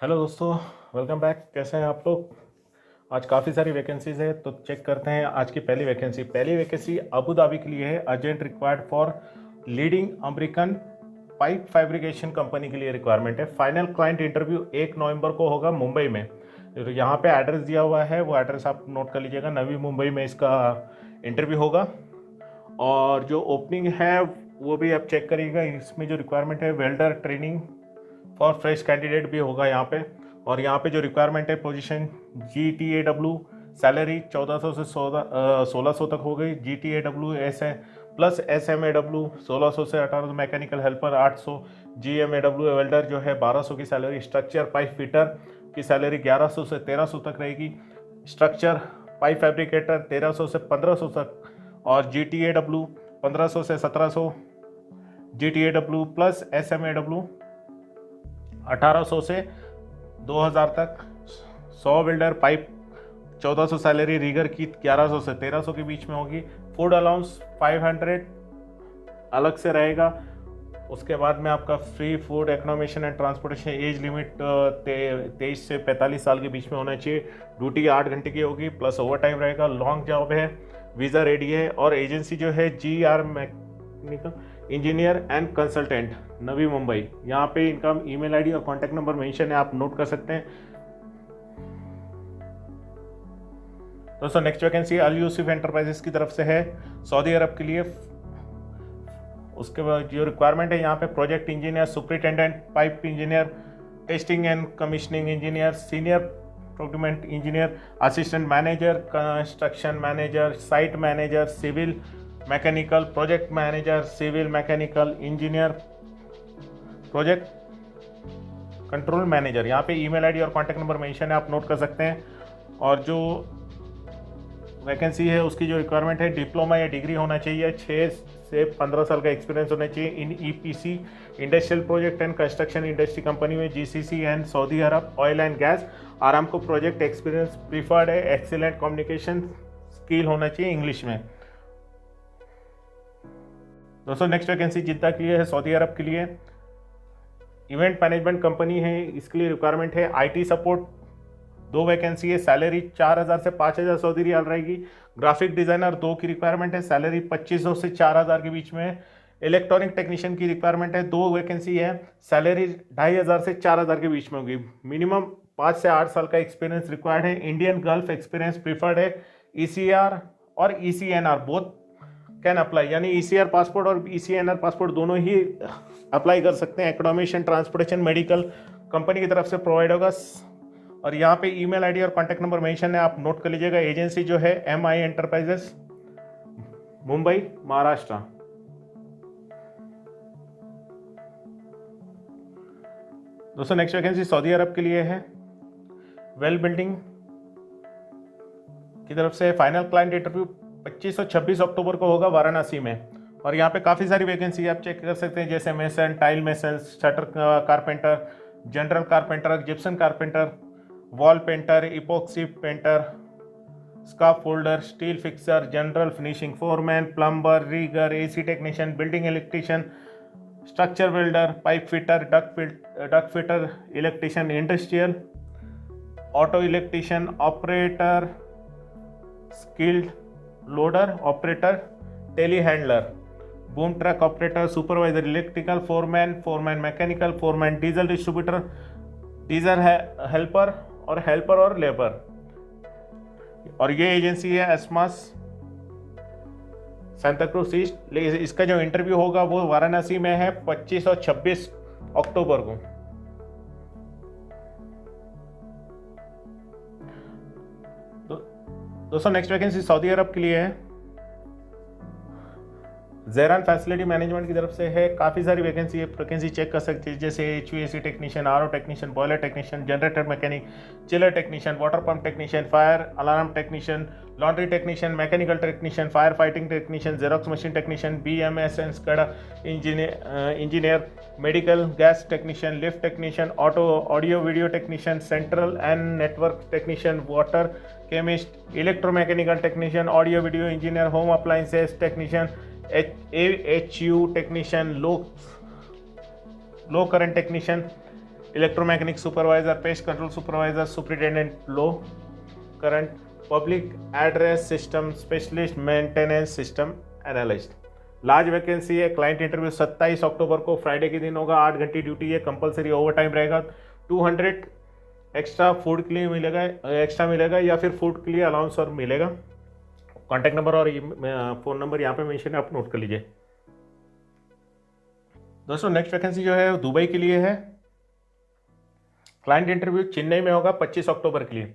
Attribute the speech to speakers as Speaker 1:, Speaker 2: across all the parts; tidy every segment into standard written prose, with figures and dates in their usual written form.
Speaker 1: Hello दोस्तों, welcome back. कैसे हैं आप लोग? आज काफ़ी सारी वैकेंसीज है तो चेक करते हैं। आज की पहली वैकेंसी अबू धाबी के लिए है। Urgent required for leading American pipe fabrication company के लिए रिक्वायरमेंट है। फाइनल क्लाइंट इंटरव्यू 1 नवंबर को होगा मुंबई में। तो यहाँ पे एड्रेस दिया हुआ है, वो एड्रेस आप नोट कर लीजिएगा। नवी मुंबई में इसका इंटरव्यू होगा। और जो ओपनिंग है वो भी आप चेक करिएगा। इसमें जो रिक्वायरमेंट है welder training for fresh candidate भी होगा यहाँ पे। और यहाँ पे जो रिक्वायरमेंट है पोजीशन GTAW, सैलरी 1400 से 1600 तक हो गई। GTAW एस है प्लस SMAW 1600 से 1800, मैकेनिकल हेल्पर 800, GMAW वेल्डर जो है 1200 की सैलरी। स्ट्रक्चर पाइप फिटर की सैलरी 1100 से 1300 तक रहेगी। स्ट्रक्चर पाइप फैब्रिकेटर 1300 से 1500 तक। और GTAW 1500 से 1700, GTAW प्लस SMAW 1800 से 2000 तक। 100 बिल्डर पाइप 1400 सैलरी, रीगर की 1100 से 1300 के बीच में होगी। फूड अलाउंस 500 अलग से रहेगा। उसके बाद में आपका free food, accommodation and transportation. Age limit 23 से 45 साल के बीच में होना चाहिए। ड्यूटी 8 घंटे की होगी प्लस ओवर टाइम रहेगा। लॉन्ग जॉब है, वीज़ा रेडी है। और एजेंसी जो है GR mechanical engineer and consultant, Navi Mumbai. यहाँ पे इनका ईमेल आईडी और कॉन्टैक्ट नंबर मेंशन है, आप नोट कर सकते हैं। दोस्तों next vacancy Al Yusuf Enterprises की तरफ से है, सऊदी अरब के लिए। उसके बाद जो रिक्वायरमेंट है यहाँ पे project engineer, superintendent pipe engineer, testing and commissioning engineer, senior procurement engineer, assistant manager, construction manager, site manager, civil mechanical, project manager, civil mechanical engineer, project control manager. यहाँ पे ईमेल आईडी और contact number mention है, आप note कर सकते हैं। और जो वैकेंसी है उसकी जो रिक्वायरमेंट है डिप्लोमा या डिग्री होना चाहिए, 6 से 15 साल का एक्सपीरियंस होना चाहिए इन EPC industrial project and construction industry company में, GCC and Saudi Arab oil and gas. Aramco project experience preferred है। एक्सीलेंट कम्युनिकेशन स्किल होना चाहिए इंग्लिश में। दोस्तों नेक्स्ट वैकेंसी जिद्दा के लिए है, सऊदी अरब के लिए। इवेंट मैनेजमेंट कंपनी है, इसके लिए रिक्वायरमेंट है। IT सपोर्ट 2 वैकेंसी है, सैलरी 4000 से 5000 सऊदी रियाल रहेगी। ग्राफिक डिज़ाइनर 2 की रिक्वायरमेंट है, सैलरी 2500 से 4000 के बीच में है। इलेक्ट्रॉनिक टेक्नीशियन की रिक्वायरमेंट है, 2 वैकेंसी है, सैलरी 2500 से 4000 के बीच में होगी। मिनिमम 5 से 8 साल का एक्सपीरियंस रिक्वायर्ड है। इंडियन गल्फ एक्सपीरियंस प्रीफर्ड है। ECR और ECNR बोथ कैन अप्लाई, यानी ECR पासपोर्ट और ECNR पासपोर्ट दोनों ही अप्लाई कर सकते हैं। एकोमोडेशन, ट्रांसपोर्टेशन, मेडिकल कंपनी की तरफ से प्रोवाइड होगा। और यहाँ पे ईमेल आईडी और कॉन्टैक्ट नंबर मेंशन है, आप नोट कर लीजिएगा। एजेंसी जो है MI एंटरप्राइजेस, मुंबई, महाराष्ट्र। दोस्तों नेक्स्ट वैकेंसी सऊदी अरब के लिए है, वेल बिल्डिंग की तरफ से। फाइनल क्लाइंट इंटरव्यू 25 और 26 अक्टूबर को होगा वाराणसी में। और यहाँ पे काफ़ी सारी वैकेंसी आप चेक कर सकते हैं, जैसे mason, tile mason, shutter carpenter, general carpenter, gypsum carpenter, wall painter, epoxy painter, scaffolder, steel fixer, general finishing foreman, plumber, rigger, AC technician, building electrician, structure welder, pipe fitter, duct fitter, electrician, industrial, auto electrician, operator, skilled loader operator, telehandler, boom truck operator, supervisor electrical, foreman mechanical, foreman diesel distributor, diesel helper और labour. और ये agency है एस्मास Santacruz east. इसका जो interview होगा वो वाराणसी में है 25 और 26 अक्टूबर को। दोस्तों नेक्स्ट वैकेंसी सऊदी अरब के लिए है, ज़ेरान फैसिलिटी मैनेजमेंट की तरफ से है। काफ़ी सारी वैकेंसी है, वैकेंसी चेक कर सकते हैं, जैसे HVAC technician, RO technician, boiler technician, generator mechanic, chiller technician, water pump technician, fire alarm technician, laundry technician, mechanical technician, fire fighting technician, Xerox machine technician, BMS and SCADA engineer, medical gas technician, lift technician, audio video technician, central and network technician, water chemist, electromechanical technician, audio video engineer, home appliances technician, AHU technician, low current technician, electromechanic supervisor, pest control supervisor, superintendent low current, public address system specialist, maintenance system analyst. Large vacancy है। Client interview 27 अक्टूबर को Friday के दिन होगा। 8 घंटे duty है, compulsory over time रहेगा। 200 extra food के लिए मिलेगा, एक्स्ट्रा मिलेगा या फिर फूड के लिए अलाउंस और मिलेगा। कॉन्टैक्ट नंबर और फ़ोन नंबर यहाँ पे मेंशन है, आप नोट कर लीजिए। दोस्तों नेक्स्ट वैकेंसी जो है दुबई के लिए है। क्लाइंट इंटरव्यू चेन्नई में होगा 25 अक्टूबर के लिए।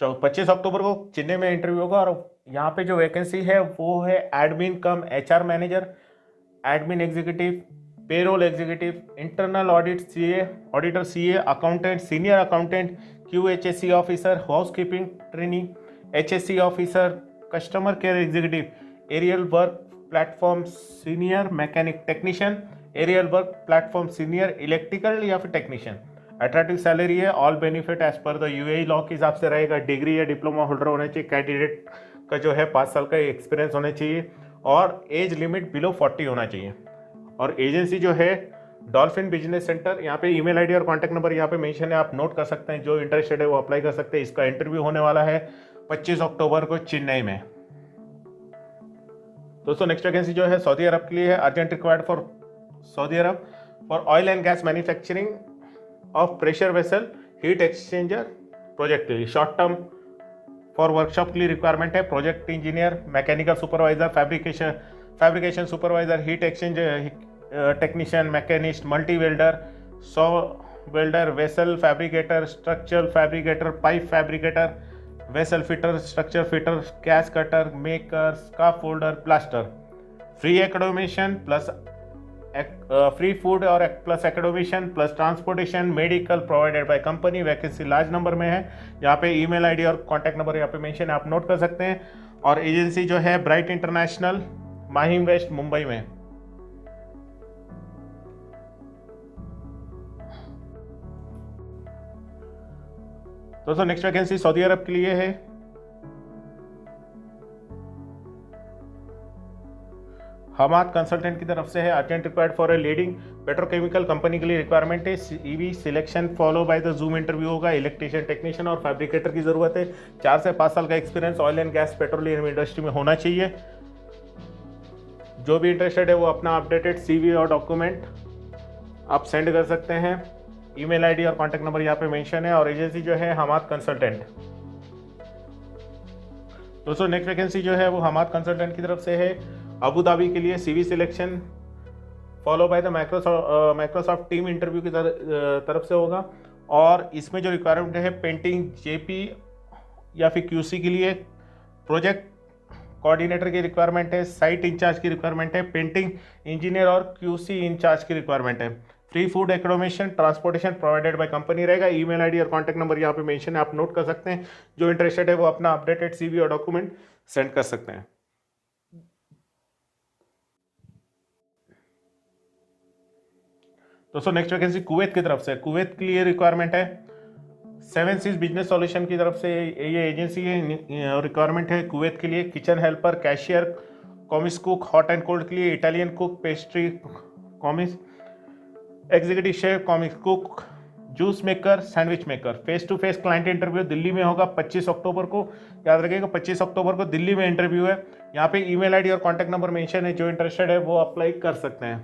Speaker 1: 25 अक्टूबर को चेन्नई में इंटरव्यू होगा। और यहाँ पे जो वैकेंसी है वो है admin cum HR manager, admin executive, payroll executive, internal audit CA, auditor CA, accountant, senior accountant, QHSE officer, housekeeping trainee, HSE officer, customer care executive, aerial work platform senior mechanic technician, aerial work platform senior electrical या फिर technician. Attractive salary है। All benefit as per the UAE law के हिसाब से रहेगा। Degree या diploma holder होना चाहिए। कैंडिडेट का जो है 5 साल का एक्सपीरियंस होना चाहिए और एज लिमिट बिलो 40 होना चाहिए। और एजेंसी जो है डॉल्फिन बिजनेस सेंटर। यहाँ पे ईमेल आईडी और कॉन्टैक्ट नंबर यहाँ पे मेंशन है, आप नोट कर सकते हैं। जो इंटरेस्टेड है वो अप्लाई कर सकते हैं। इसका इंटरव्यू होने वाला है 25 अक्टूबर को चेन्नई में। दोस्तों नेक्स्ट वैकेंसी जो है सऊदी अरब के लिए है। Urgent required for Saudi Arab for oil and gas manufacturing of pressure vessel heat exchanger project के लिए। शॉर्ट टर्म फॉर वर्कशॉप के लिए रिक्वायरमेंट है। Project engineer, mechanical supervisor, fabrication supervisor, heat exchange technician, machinist, multi welder, saw welder, vessel fabricator, structural fabricator, pipe fabricator, vessel fitter, structure fitter, gas cutter, maker, scaffolder, plaster. Free accommodation plus free food और plus accommodation plus transportation medical provided by company. Vacancy large number में है। यहाँ पे email ID और contact number यहाँ पे mention है, आप नोट कर सकते हैं। और एजेंसी जो है bright international, Mahim west, Mumbai में। दोस्तों नेक्स्ट वैकेंसी सऊदी अरब के लिए है। हमाद कंसल्टेंट की तरफ से है। Urgent required for a leading petrochemical company के लिए रिक्वायरमेंट है। CV selection follow by the zoom interview होगा। इलेक्ट्रीशियन, टेक्नीशियन और फैब्रिकेटर की जरूरत है। 4 से 5 साल का experience oil and gas petroleum industry में होना चाहिए। जो भी इंटरेस्टेड है वो अपना अपडेटेड CV और डॉक्यूमेंट आप सेंड कर सकते हैं। ईमेल आईडी और कॉन्टैक्ट नंबर यहाँ पे मेंशन है। और एजेंसी जो है हमाद कंसल्टेंट। दोस्तों नेक्स्ट वैकेंसी जो है वो हमाद कंसल्टेंट की तरफ से है। अबू धाबी के लिए CV selection follow by the Microsoft team interview की तरफ से होगा। और इसमें जो रिक्वायरमेंट है पेंटिंग JP या फिर QC के लिए, प्रोजेक्ट कोऑर्डिनेटर की रिक्वायरमेंट है, साइट इंचार्ज की रिक्वायरमेंट है, पेंटिंग इंजीनियर और QC इंचार्ज की रिक्वायरमेंट है। Free food accommodation transportation provided by company रहेगा। ईमेल आईडी और कॉन्टैक्ट नंबर यहाँ पे मेंशन है, आप नोट कर सकते हैं। जो इंटरेस्टेड है वो अपना अपडेटेड CV और डॉक्यूमेंट सेंड कर सकते हैं। दोस्तों नेक्स्ट वैकेंसी कुवैत की तरफ से। कुवैत के लिए रिक्वायरमेंट है। 7 सीज बिजनेस सॉल्यूशन की तरफ से ये एजेंसी है। रिक्वायरमेंट है कुवैत के लिए kitchen helper, cashier, commis cook, hot and cold के लिए, Italian cook, pastry commis, executive chef, commis cook, juice maker, sandwich maker. Face to face client interview Delhi में होगा 25 अक्टूबर को। याद रखिएगा 25 अक्टूबर को दिल्ली में इंटरव्यू है। यहाँ पे ईमेल आईडी और कॉन्टैक्ट नंबर मेंशन है। जो इंटरेस्टेड है वो अप्लाई कर सकते हैं।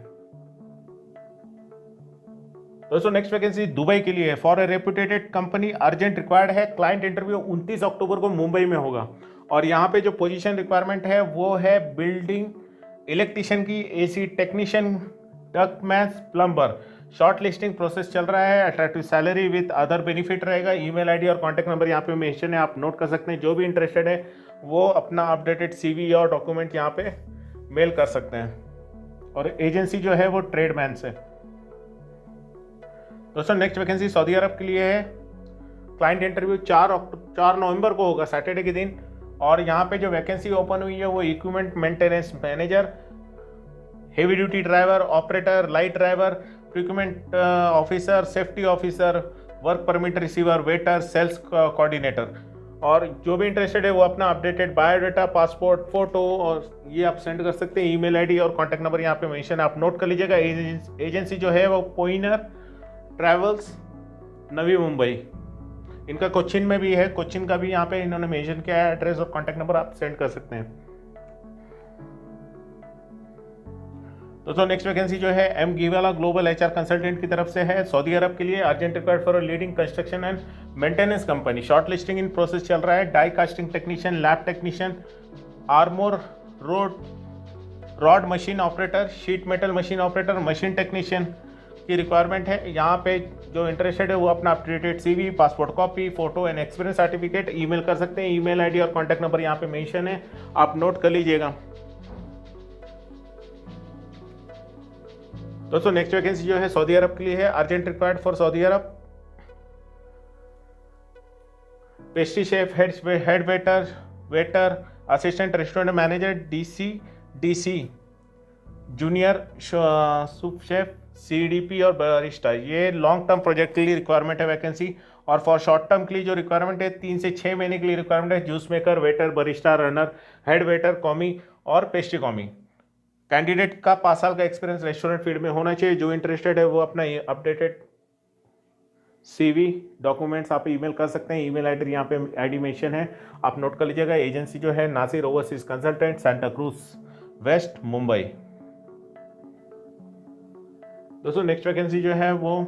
Speaker 1: दोस्तों नेक्स्ट वैकेंसी दुबई के लिए है। For a reputed company urgent required है। क्लाइंट इंटरव्यू 29 अक्टूबर को मुंबई में होगा। और यहाँ पे जो पोजीशन रिक्वायरमेंट है वो है बिल्डिंग इलेक्ट्रीशियन की, AC technician, ductman, plumber. Short listing process चल रहा है। Attractive salary with other benefit रहेगा। ईमेल आईडी और कॉन्टैक्ट नंबर यहाँ पे मेंशन है, आप नोट कर सकते हैं। जो भी इंटरेस्टेड है वो अपना अपडेटेड CV और डॉक्यूमेंट यहाँ पे मेल कर सकते हैं। और एजेंसी जो है वो ट्रेडमैन से। दोस्तों नेक्स्ट वैकेंसी सऊदी अरब के लिए है। क्लाइंट इंटरव्यू 4 नवंबर को होगा, सैटरडे के दिन। और यहाँ पे जो वैकेंसी ओपन हुई है वो equipment maintenance manager, heavy duty driver, operator, light driver, procurement officer, safety officer, work permit receiver, waiter, sales coordinator. और जो भी इंटरेस्टेड है वो अपना अपडेटेड बायोडाटा, पासपोर्ट, फोटो और ये आप सेंड कर सकते हैं। ईमेल आईडी और कॉन्टैक्ट नंबर यहाँ पे मेंशन है, आप नोट कर लीजिएगा। एजेंसी जो है वो पोइनर ट्रैवल्स नवी मुंबई। इनका कोचिन में भी है, कोचिन का भी यहाँ पे इन्होंने मेंशन किया है, एड्रेस और कॉन्टैक्ट नंबर आप सेंड कर सकते हैं। दोस्तों नेक्स्ट वैकेंसी जो है M Gheewala global HR consultant की तरफ से है, सऊदी अरब के लिए। Urgent required for leading construction and maintenance company. Short listing in process चल रहा है। Die casting technician, lab technician, armour rod machine operator, sheet metal machine operator, machine technician की रिक्वायरमेंट है। यहाँ पे जो इंटरेस्टेड है वो अपना updated CV, passport copy, photo and experience certificate email कर सकते हैं। ईमेल आईडी और कॉन्टैक्ट नंबर यहाँ पे मेंशन है, आप नोट कर लीजिएगा। दोस्तों नेक्स्ट वैकेंसी जो है सऊदी अरब के लिए है। Urgent required for Saudi Arab. Pastry chef, head waiter, assistant restaurant manager, DC, junior soup chef, CDP और बारिस्टा। ये लॉन्ग टर्म प्रोजेक्ट के लिए रिक्वायरमेंट है वैकेंसी। और फॉर शॉर्ट टर्म के लिए जो रिक्वायरमेंट है 3 से 6 महीने के लिए रिक्वायरमेंट है। Juice maker, waiter, barista, runner, head waiter, commis और पेस्ट्री कॉमी। कैंडिडेट का 5 साल का एक्सपीरियंस रेस्टोरेंट फील्ड में होना चाहिए। जो इंटरेस्टेड है वो अपना अपडेटेड सीवी, डॉक्यूमेंट्स आप ईमेल कर सकते हैं। ईमेल आईडी यहाँ पे आईडी मेंशन है, आप नोट कर लीजिएगा। एजेंसी जो है Nasir overseas consultant, Santa Cruz west, Mumbai. दोस्तों नेक्स्ट वैकेंसी जो है वो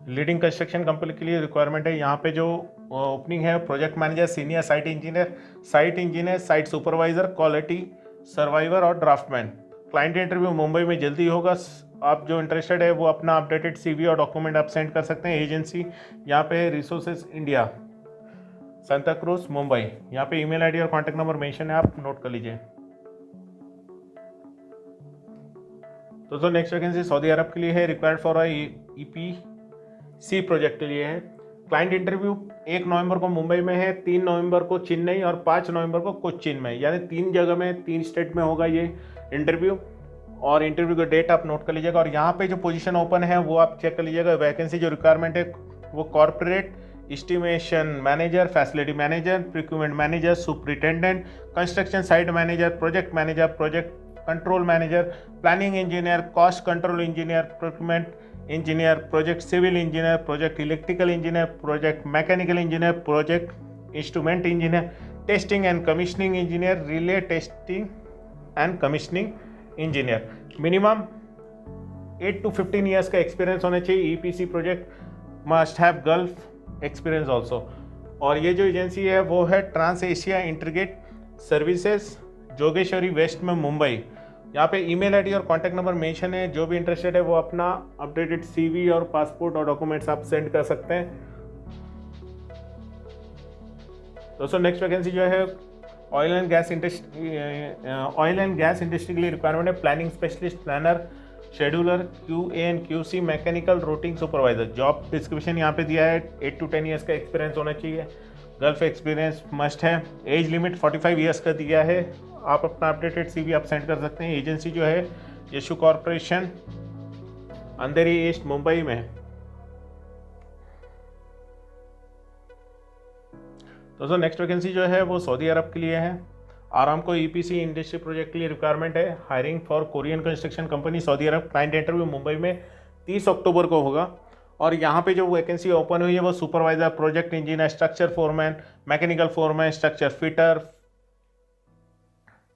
Speaker 1: लीडिंग कंस्ट्रक्शन कंपनी के लिए रिक्वायरमेंट है। यहाँ पे जो ओपनिंग है project manager, senior site engineer, site supervisor, quality survivor और ड्राफ्टमैन। क्लाइंट इंटरव्यू मुंबई में जल्दी होगा। आप जो इंटरेस्टेड है वो अपना अपडेटेड सीवी और डॉक्यूमेंट आप सेंड कर सकते हैं। एजेंसी यहाँ पे resources India, Santa cruise, Mumbai. यहाँ पे ईमेल आईडी और कॉन्टैक्ट नंबर मेंशन है, आप नोट कर लीजिए। दोस्तों नेक्स्ट वैकेंसी सऊदी अरब के लिए है। रिक्वायर्ड फॉर EPC प्रोजेक्ट के लिए है। क्लाइंट इंटरव्यू 1 नवंबर को मुंबई में है, 3 नवंबर को चेन्नई और 5 नवंबर को कोच्चिन में, यानी 3 जगह में, 3 स्टेट में होगा ये इंटरव्यू। और इंटरव्यू का डेट आप नोट कर लीजिएगा। और यहाँ पे जो पोजीशन ओपन है वो आप चेक कर लीजिएगा। वैकेंसी जो रिक्वायरमेंट है वो corporate estimation manager, facility manager, procurement manager, superintendent, construction site manager, project control manager, planning engineer, cost control engineer, procurement engineer, project civil engineer, project electrical engineer, project mechanical engineer, project instrument engineer, testing and commissioning engineer, relay testing and commissioning engineer. Minimum 8 to 15 years का experience होना चाहिए। EPC project must have Gulf experience also. और ये जो agency है वो है trans Asia integrated services, Jogeshwari west में, मुंबई। यहाँ पे ईमेल आईडी और कॉन्टैक्ट नंबर मेंशन है। जो भी इंटरेस्टेड है वो अपना अपडेटेड सीवी और पासपोर्ट और डॉक्यूमेंट्स आप सेंड कर सकते हैं। दोस्तों नेक्स्ट वैकेंसी जो है ऑयल एंड गैस इंडस्ट्री के लिए रिक्वायरमेंट है। Planning specialist, planner, scheduler, QA and QC, mechanical routing supervisor. Job description यहाँ पे दिया है। 8 to 10 ईयर्स का एक्सपीरियंस होना चाहिए। गल्फ एक्सपीरियंस मस्ट है। एज लिमिट 45 ईयर्स का दिया है। आप अपना अपडेटेड सीवी आप सेंड कर सकते हैं। एजेंसी जो है यशु कॉर्पोरेशन, अंधेरी ईस्ट, मुंबई में। दोस्तों नेक्स्ट वैकेंसी जो है वो सऊदी अरब के लिए है। आरामको EPC इंडस्ट्री प्रोजेक्ट के लिए रिक्वायरमेंट है। Hiring for Korean construction company, Saudi Arab. Client interview Mumbai में 30 अक्टूबर को होगा। और यहाँ पे जो वैकेंसी ओपन हुई है वो supervisor, project engineer, structure foreman, mechanical foreman, structure fitter,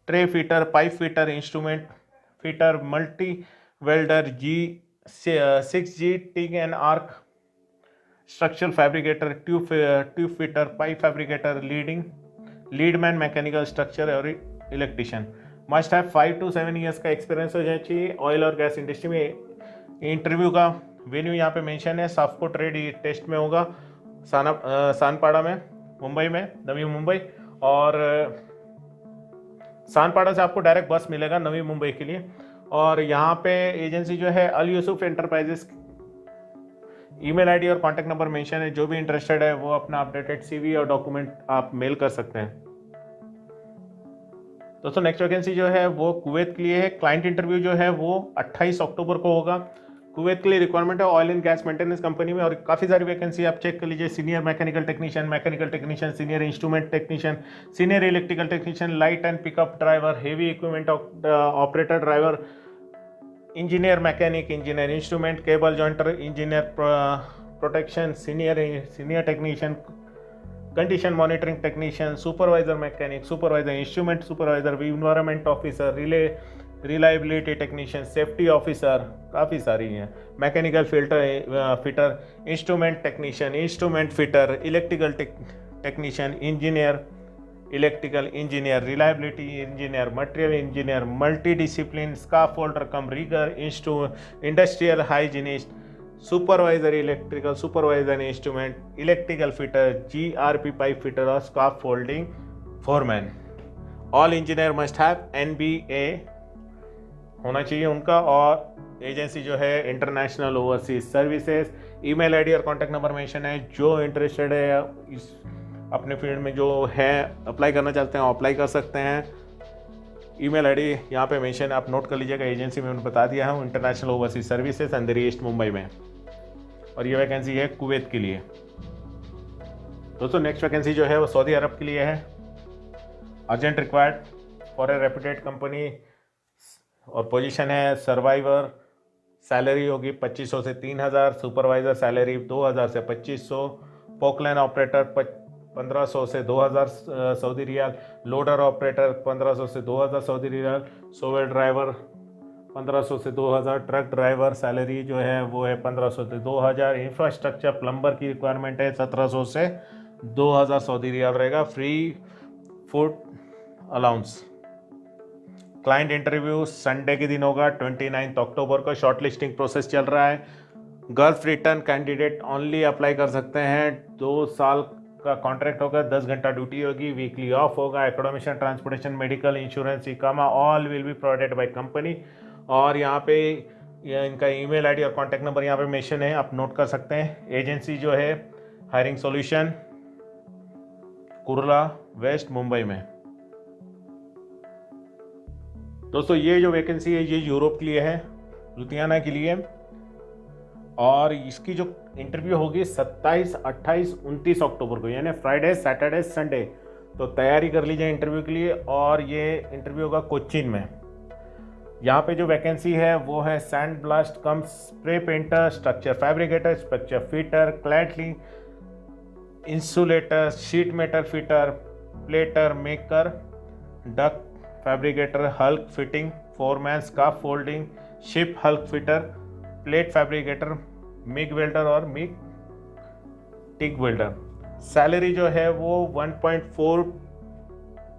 Speaker 1: tray fitter, pipe fitter, instrument fitter, multi welder, G6G TIG and arc, structural fabricator, tube fitter, pipe fabricator, leadman, mechanical structure और electrician. Must have 5 to 7 years का experience हो जाना चाहिए oil और gas industry में। Interview का venue यहाँ पे मेंशन है। साफको ट्रेड टेस्ट में होगा सानपाड़ा में, मुंबई में, नवी मुंबई। और सानपाड़ा से आपको डायरेक्ट बस मिलेगा नवी मुंबई के लिए। और यहाँ पे एजेंसी जो है अल यूसुफ एंटरप्राइजेस। ईमेल आईडी और कॉन्टैक्ट नंबर मेंशन है। जो भी इंटरेस्टेड है वो अपना अपडेटेड सीवी और डॉक्यूमेंट आप मेल कर सकते हैं। दोस्तों नेक्स्ट वैकेंसी जो है वो कुवैत के लिए है। क्लाइंट इंटरव्यू जो है वो 28 अक्टूबर को होगा। कुवैत के लिए रिक्वायरमेंट है oil and gas maintenance company में। और काफ़ी सारी वैकेंसी आप चेक कर लीजिए। Senior mechanical technician, senior instrument technician, senior electrical technician, light and pickup driver, heavy equipment operator driver, engineer mechanic, engineer instrument, cable jointer, engineer protection, senior technician, condition monitoring technician, supervisor mechanic, supervisor instrument supervisor, environment officer, reliability technician, safety officer, काफ़ी सारी हैं, mechanical fitter, instrument technician, instrument fitter, electrical technician, engineer, electrical engineer, reliability engineer, material engineer, multi discipline, scaffolder cum rigger, industrial hygienist, supervisor electrical, supervisor instrument, electrical fitter, GRP pipe fitter और scaffolding foreman. All engineer must have NBA होना चाहिए उनका, और agency जो है international overseas services. Email ID और contact number mention है। जो इंटरेस्टेड है इस अपने फील्ड में जो है अप्लाई करना चाहते हैं अप्लाई कर सकते हैं। ईमेल आईडी यहाँ पे मेंशन आप नोट कर लीजिएगा। एजेंसी में मैंने बता दिया हूँ, इंटरनेशनल ओवरसीज सर्विसेज, अंदर ईस्ट मुंबई में, और ये वैकेंसी है कुवैत के लिए। दोस्तों नेक्स्ट वैकेंसी जो है वो सऊदी अरब के लिए है। Urgent required for a reputed company, और पोजीशन है सर्वाइवर। सैलरी होगी 2500 से 3000, सुपरवाइजर सैलरी 2000 से 2500, पोकलाइन ऑपरेटर 1500 से 2000 सऊदी रियाल, लोडर ऑपरेटर 1500 से 2000 सऊदी रियाल, सोवेल ड्राइवर 1500 से 2000, ट्रक ड्राइवर सैलरी जो है वो है 1500 से 2000, इंफ्रास्ट्रक्चर प्लम्बर की रिक्वायरमेंट है 1700 से 2000 सऊदी रियाल रहेगा, free food allowance. Client interview Sunday के दिन होगा 29 अक्टूबर को। शॉर्ट लिस्टिंग प्रोसेस चल रहा है। Gulf return candidate only apply कर सकते हैं। 2 साल का कॉन्ट्रैक्ट होगा, 10 घंटा ड्यूटी होगी, वीकली ऑफ होगा, accommodation, transportation, medical, insurance, इकामा all will be provided by company. और यहाँ पे इनका ईमेल आईडी और कॉन्टैक्ट नंबर यहाँ पे मेंशन है, आप नोट कर सकते हैं। एजेंसी जो है hiring solution, Kurla west Mumbai में। दोस्तों ये जो वैकेंसी है ये यूरोप के लिए है, लुधियाना के लिए, और इसकी जो इंटरव्यू होगी 27, 28, 29 अक्टूबर को, यानी फ्राइडे, सैटरडे, संडे। तो तैयारी कर लीजिए इंटरव्यू के लिए। और ये इंटरव्यू होगा कोचीन में। यहाँ पे जो वैकेंसी है वो है sand blast cum spray painter, structure fabricator, structure fitter, cladding insulator, sheet metal fitter, plater maker, duct fabricator, hull fitting, foreman, scaffolding, ship hull fitter, plate fabricator, MIG welder और MIG TIG welder. Salary जो है वो 1.4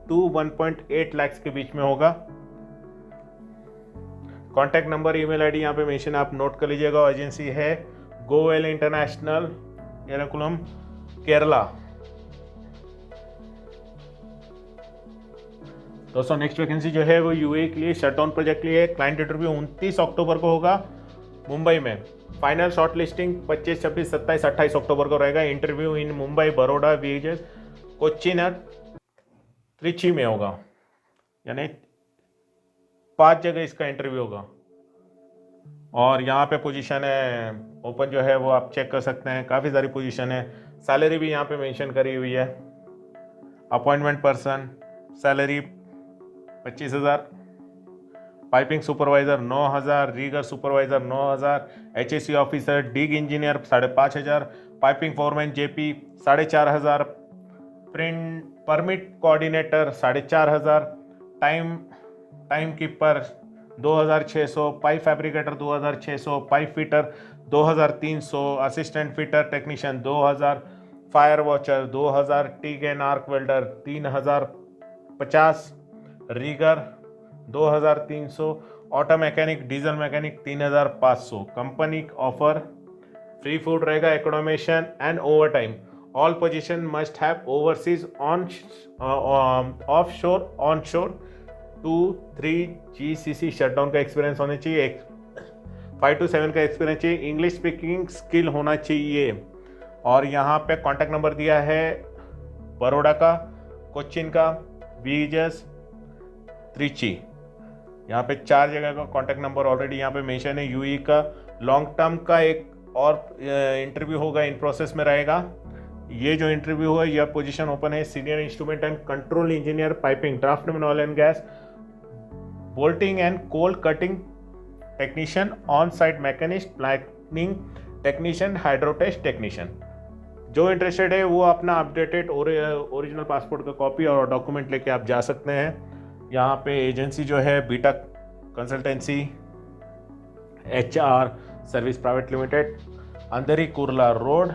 Speaker 1: to 1.8 lakh के बीच में होगा। Contact number, email ID यहाँ पे mention आप नोट कर लीजिएगा। एजेंसी है गोवेल इंटरनेशनल, एरकुलम, केरला। दोस्तों नेक्स्ट वैकेंसी जो है वो यूएई के लिए शटडाउन प्रोजेक्ट के लिए। क्लाइंट इंटरव्यू 29 अक्टूबर को होगा मुंबई में। फाइनल शॉर्ट लिस्टिंग 25, 26, 27, 28 अक्टूबर को रहेगा। इंटरव्यू इन मुंबई, बड़ौदा, विजय, कोचीन और त्रिची में होगा, यानी 5 जगह इसका इंटरव्यू होगा। और यहाँ पे पोजीशन है ओपन जो है वो आप चेक कर सकते हैं, काफ़ी सारी पोजीशन है। सैलरी भी यहाँ पे मेंशन करी हुई है। Appointment person salary 25,000, piping supervisor 9,000, rigger supervisor 9,000, HSC officer, dig engineer 5,500, piping foreman JP 4,500, print permit coordinator 4,500, time keeper 2,600, pipe fabricator 2,600, pipe fitter 2,300, assistant fitter technician 2,000, fire watcher 2,000, TIG and arc welder 3,050, rigger 2,300, auto mechanic, diesel mechanic 3,500। Company offer free food रहेगा, accommodation and over time. All position must have overseas of शोर, on शोर 2-3 GCC shutdown का experience होना चाहिए, 5 to 7 का experience चाहिए, English speaking skill होना चाहिए। और यहाँ पे कॉन्टैक्ट नंबर दिया है बड़ौदा का, कोचीन का, विजस, त्रिची। यहाँ पे 4 जगह का कॉन्टैक्ट नंबर ऑलरेडी यहाँ पे मेंशन है। यूई का लॉन्ग टर्म का एक और इंटरव्यू होगा, इन प्रोसेस में रहेगा। ये जो इंटरव्यू है यह पोजीशन ओपन है, senior instrument and control engineer, piping, draftsman oil and gas, bolting and cold cutting technician, on site machinist, planning technician, hydrotest technician. जो इंटरेस्टेड है वो अपना अपडेटेड ओरिजिनल पासपोर्ट का कॉपी और डॉक्यूमेंट लेके आप जा सकते हैं। यहाँ पे एजेंसी जो है Beta consultancy HR service private limited, Andheri Kurla road,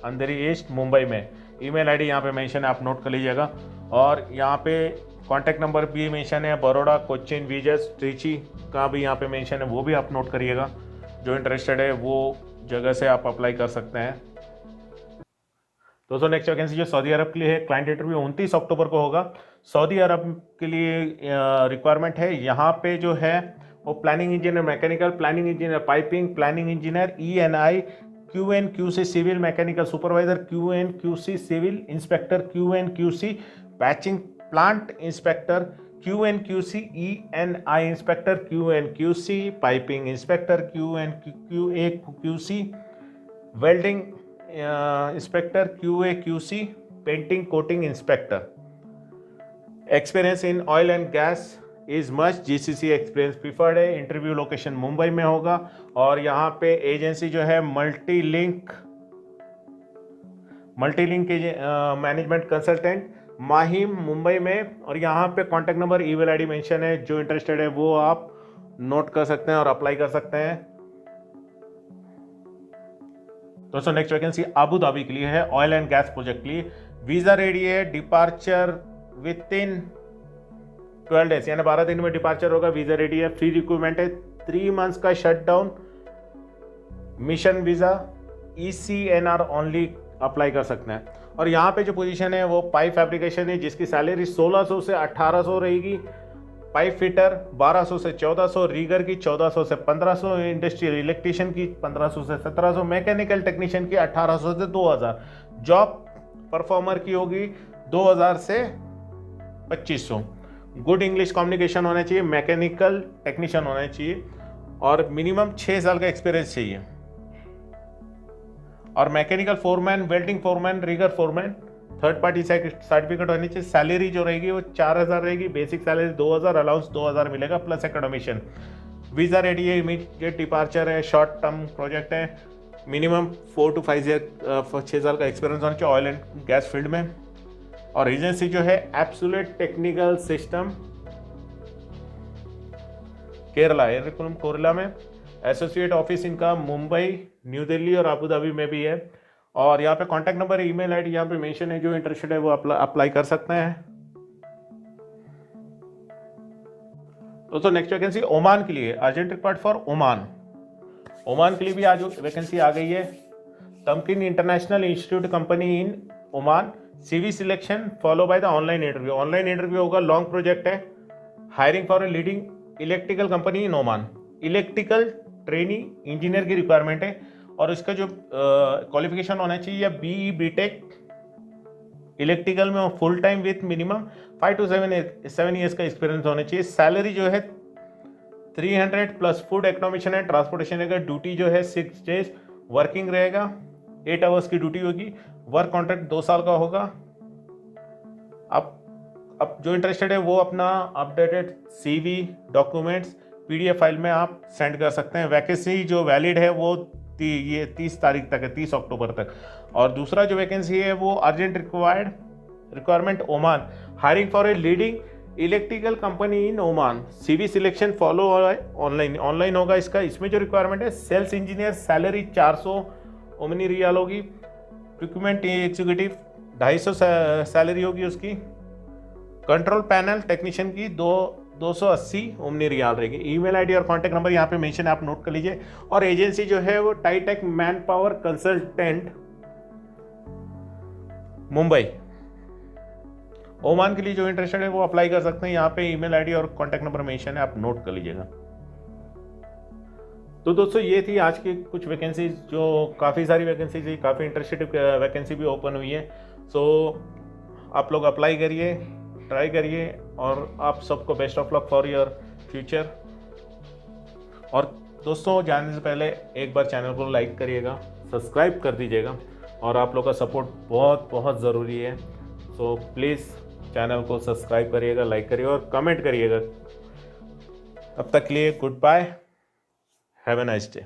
Speaker 1: Andheri east, Mumbai में। ईमेल आईडी यहाँ पे मेंशन है, आप नोट कर लीजिएगा। और यहाँ पे कॉन्टैक्ट नंबर भी मेंशन है, बड़ौदा, कोचिन, विजय, ट्रिची का भी यहाँ पे मेंशन है, वो भी आप नोट करिएगा। जो इंटरेस्टेड है वो जगह से आप अप्लाई कर सकते हैं। दोस्तों नेक्स्ट वैकेंसी जो सऊदी अरब के लिए है, क्लाइंट इंटरव्यू 29 अक्टूबर को होगा। सऊदी अरब के लिए रिक्वायरमेंट है। यहाँ पे जो है वो planning engineer mechanical, planning engineer piping, planning engineer ENI, QNQC civil mechanical supervisor, QNQC civil inspector, QNQC batching plant inspector, QNQC ENI inspector, QNQC piping inspector, QNQC welding inspector, QAQC painting coating inspector. Experience in oil and gas is must, GCC experience preferred है। Interview location Mumbai में होगा। और यहाँ पे agency जो है multilink management consultant, Mahim, Mumbai में। और यहाँ पे contact number, email ID mention है। जो इंटरेस्टेड है वो आप नोट कर सकते हैं और अप्लाई कर सकते हैं। दोस्तों नेक्स्ट वैकेंसी अबू धाबी के लिए है, ऑयल एंड गैस प्रोजेक्ट के लिए। वीजा रेडी है, डिपार्चर विद इन 12 डेज, यानी 12 दिन में डिपार्चर होगा। वीजा रेडी है, फ्री रिक्रूटमेंट है, 3 मंथ्स का shutdown, mission visa, ECNR only apply कर सकते हैं। और यहाँ पे जो पोजीशन है वो पाइप फैब्रिकेशन है, जिसकी सैलरी 1600 से 1800 रहेगी। पाइप फिटर 1200 से 1400, रीगर की 1400 से 1500, इंडस्ट्रियल इलेक्ट्रीशियन की 1500 से 1700, मैकेनिकल टेक्नीशियन की 1800 से 2000, जॉब परफॉर्मर की होगी 2000 से 2500। गुड इंग्लिश कम्युनिकेशन होना चाहिए, मैकेनिकल टेक्नीशियन होना चाहिए और मिनिमम 6 साल का एक्सपीरियंस चाहिए। और mechanical foreman, welding foreman, rigger foreman, third party certificate होनी चाहिए। सैलरी जो रहेगी वो 4000 रहेगी, बेसिक सैलरी 2000, अलाउंस 2000 मिलेगा प्लस एकेडमिशन। वीज़ा रेडी है, इमीडिएट डिपार्चर है, शॉर्ट टर्म प्रोजेक्ट है, मिनिमम 4 to 5 ईयर 6 साल का एक्सपीरियंस होना चाहिए ऑयल एंड गैस फील्ड में। और एजेंसी जो है absolute technical system, Kerala, Ernakulam Korla में। एसोसिएट ऑफिस इनका मुंबई, न्यू दिल्ली और अबू धाबी में भी है। और यहाँ पे कॉन्टैक्ट नंबर, ईमेल आईडी यहाँ पे मेंशन है। जो इंटरेस्टेड है वो अप्लाई कर सकते हैं। दोस्तों नेक्स्ट वैकेंसी ओमान के लिए, urgent required for Oman. Oman के लिए भी आज वैकेंसी आ गई है। Tamkeen international institute company in Oman, CV selection follow by the online interview. Online interview होगा, लॉन्ग प्रोजेक्ट है। Hiring for a leading electrical company in Oman, electrical training engineer की रिक्वायरमेंट है। और इसका जो क्वालिफिकेशन होना चाहिए या BE BTech इलेक्ट्रिकल में full time with minimum 5 to 7 years का एक्सपीरियंस होना चाहिए। सैलरी जो है 300 प्लस फूड एक्नोमिशन है, ट्रांसपोर्टेशन रहेगा। ड्यूटी जो है 6 डेज वर्किंग रहेगा, 8 आवर्स की ड्यूटी होगी। वर्क कॉन्ट्रैक्ट 2 साल का होगा। अब जो इंटरेस्टेड है वो अपना updated CV documents PDF file में आप सेंड कर सकते हैं। वैकेंसी जो वैलिड है वो ये 30 तारीख तक है, 30 अक्टूबर तक। और दूसरा जो वैकेंसी है वो urgent requirement Oman, hiring for a leading electrical company in Oman. CV selection follow online होगा इसका। इसमें जो रिक्वायरमेंट है sales engineer, salary 400 Omani rial होगी। प्रोक्यूरमेंट एग्जीक्यूटिव 250 सैलरी होगी उसकी। कंट्रोल पैनल टेक्नीशियन की 280 ओमनी रियाल रहेगी। ईमेल आईडी और कॉन्टैक्ट नंबर यहाँ पे मेंशन है, आप नोट कर लीजिए। और एजेंसी जो है वो Titech man power consultant Mumbai. Oman के लिए जो इंटरेस्टेड है वो अप्लाई कर सकते हैं। यहाँ पे ईमेल आईडी और कॉन्टैक्ट नंबर मेंशन है, आप नोट कर लीजिएगा। तो दोस्तों ये थी आज की कुछ वैकेंसीज, जो काफ़ी सारी वैकेंसीज थी, काफ़ी इंटरेस्टेड वैकेंसी भी ओपन हुई है। सो आप लोग अप्लाई करिए, ट्राई करिए और आप सबको best of luck for your future. और दोस्तों जाने से पहले एक बार चैनल को लाइक करिएगा, सब्सक्राइब कर दीजिएगा और आप लोग का सपोर्ट बहुत बहुत ज़रूरी है। सो प्लीज़ चैनल को सब्सक्राइब करिएगा, लाइक करिएगा और कमेंट करिएगा। तब तक के लिए goodbye. Have a nice day.